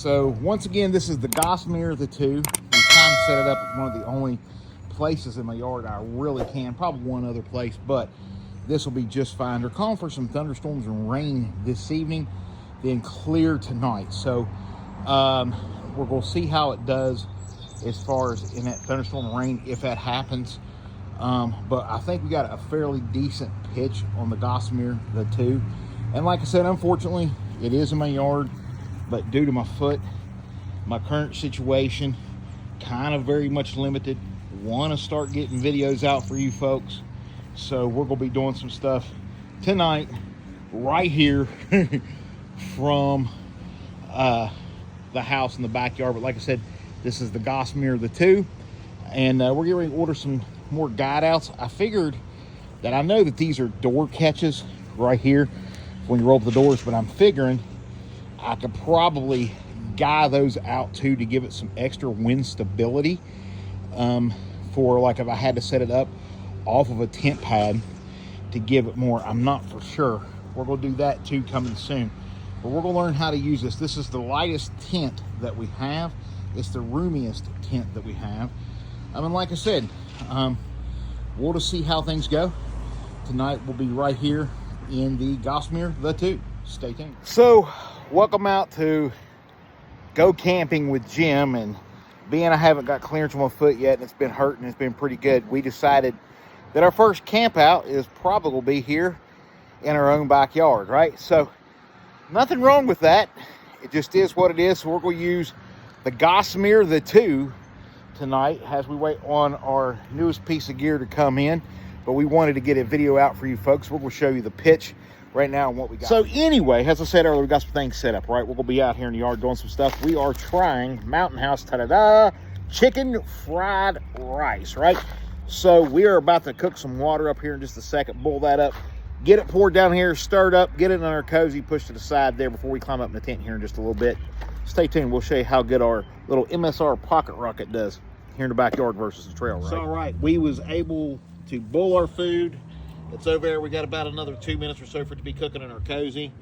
So once again, this is the Gossamer The Two. We kind of set it up at one of the only places in my yard I really can. Probably one other place, but this will be just fine. They're calling for some thunderstorms and rain this evening, then clear tonight. So we're going to see how it does as far as in that thunderstorm rain, if that happens. But I think we got a fairly decent pitch on the Gossamer The Two. And like I said, unfortunately, it is in my yard, but due to my foot, my current situation, kind of very much limited. Want to start getting videos out for you folks. So we're going to be doing some stuff tonight right here from the house in the backyard. But like I said, this is the Gossamer The Two, and we're getting ready to order some more guide outs. I figured that I know that these are door catches right here when you roll up the doors, but I'm figuring I could probably guy those out too to give it some extra wind stability, for like if I had to set it up off of a tent pad to give it more. I'm not for sure. We're going to do that too coming soon, but we're going to learn how to use this. This is the lightest tent that we have. It's the roomiest tent that we have. And like I said, we'll just see how things go. Tonight we'll be right here in the Gossamer The Two. Stay tuned. So welcome out to go camping with Jim. And being I haven't got clearance on my foot yet and it's been hurting, it's been pretty good, we decided that our first camp out is probably will be here in our own backyard, right? So nothing wrong with that. It just is what it is. So we're going to use the Gossamer The Two tonight as we wait on our newest piece of gear to come in. But we wanted to get a video out for you folks. We're going to show you the pitch right now and what we got. So anyway, as I said earlier, we got some things set up, right? We're going to be out here in the yard doing some stuff. We are trying Mountain House, ta-da-da, chicken fried rice, right? So we are about to cook some water up here in just a second, boil that up, get it poured down here, stirred up, get it in our cozy, push to the side there before we climb up in the tent here in just a little bit. Stay tuned. We'll show you how good our little MSR pocket rocket does here in the backyard versus the trail, right? So, all right, we was able to boil our food. It's over there. We got about another 2 minutes or so for it to be cooking in our cozy.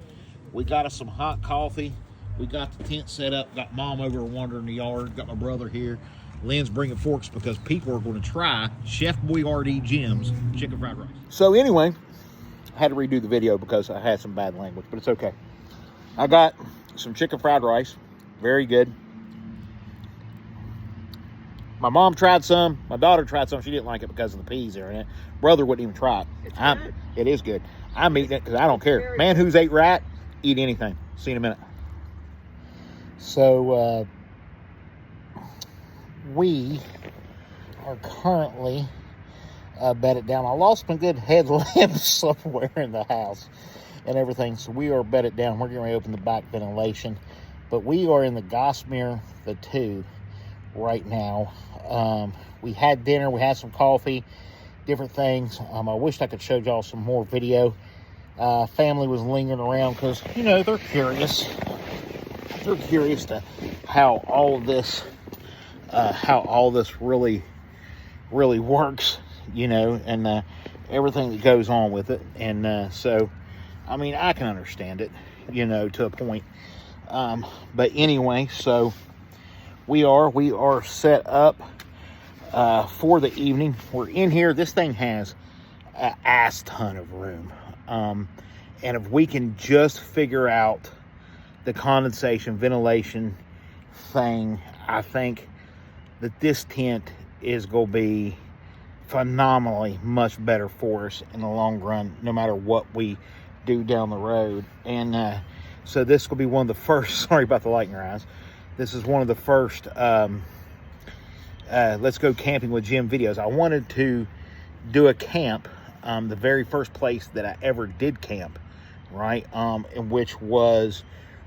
We got us some hot coffee. We got the tent set up. Got Mom over wandering the yard. Got my brother here. Lynn's bringing forks because people are going to try Chef Boyardee Jim's chicken fried rice. So anyway, I had to redo the video because I had some bad language, but it's okay. I got some chicken fried rice. Very good. My mom tried some. My daughter tried some. She didn't like it because of the peas there in it. Brother wouldn't even try it. It's good. It is good. I'm eating it because I don't care. Man who's ate right, eat anything. See you in a minute. So, we are currently bedded down. I lost my good headlamps somewhere in the house and everything. So we are bedded down. We're going to open the back ventilation. But we are in the Gossamer The Two right now. We had dinner, we had some coffee, different things. I wished I could show y'all some more video. Family was lingering around because, you know, they're curious. They're curious to how all this really works, you know, and everything that goes on with it. And so, I mean, I can understand it, you know, to a point. But anyway, so we are set up for the evening. We're in here. This thing has an ass ton of room. And if we can just figure out the condensation, ventilation thing, I think that this tent is going to be phenomenally much better for us in the long run, no matter what we do down the road. And so this will be one of the first, sorry about the light in your eyes. This is one of the first Let's Go Camping with Jim videos. I wanted to do a camp, the very first place that I ever did camp, right? In which was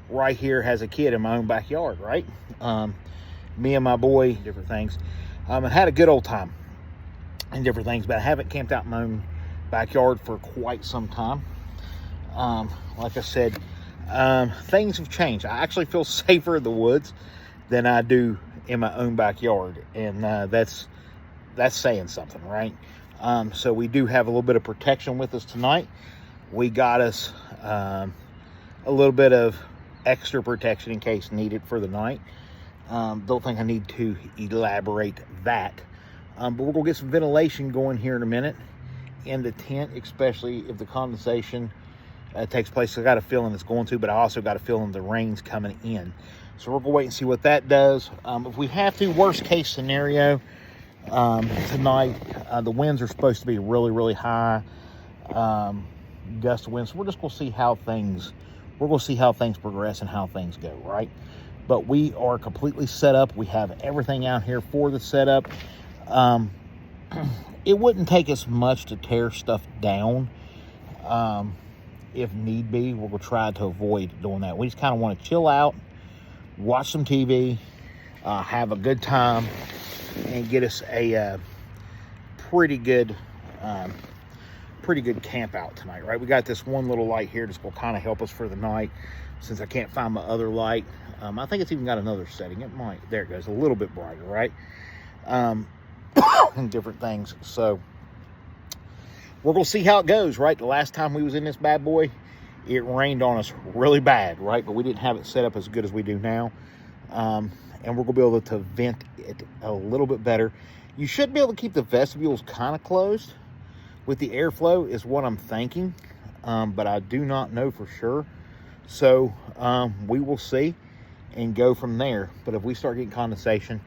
right here as a kid in my own backyard, right? Me and my boy, different things. And had a good old time and different things, but I haven't camped out in my own backyard for quite some time. Like I said, things have changed. I actually feel safer in the woods than I do in my own backyard, and that's saying something, right? So we do have a little bit of protection with us tonight. We got us a little bit of extra protection in case needed for the night. Don't think I need to elaborate that. But we're going to get some ventilation going here in a minute in the tent, especially if the condensation takes place. I got a feeling it's going to, but I also got a feeling the rain's coming in. So we're going to wait and see what that does. If we have to, worst case scenario, tonight, the winds are supposed to be really, really high, gust of wind. So we're just going to see how things, progress and how things go, right? But we are completely set up. We have everything out here for the setup. It wouldn't take us much to tear stuff down. If need be, we're going to try to avoid doing that. We just kind of want to chill out, watch some TV, have a good time, and get us a pretty good camp out tonight, right? We got this one little light here that's going to kind of help us for the night since I can't find my other light. I think it's even got another setting. It might. There it goes. A little bit brighter, right? And different things. So we're going to see how it goes, right? The last time we was in this bad boy, it rained on us really bad, right? But we didn't have it set up as good as we do now. And we're going to be able to vent it a little bit better. You should be able to keep the vestibules kind of closed with the airflow is what I'm thinking. But I do not know for sure. So we will see and go from there. But if we start getting condensation,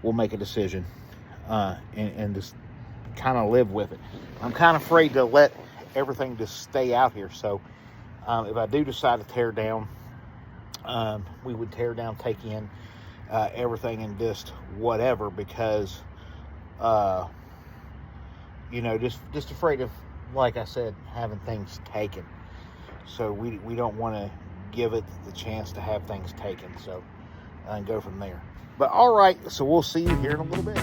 we'll make a decision and just kind of live with it. I'm kind of afraid to let everything just stay out here. So if I do decide to tear down, we would tear down, take in everything and just whatever, because you know, just afraid of, like I said, having things taken. So we don't want to give it the chance to have things taken. So and go from there. But all right, so we'll see you here in a little bit.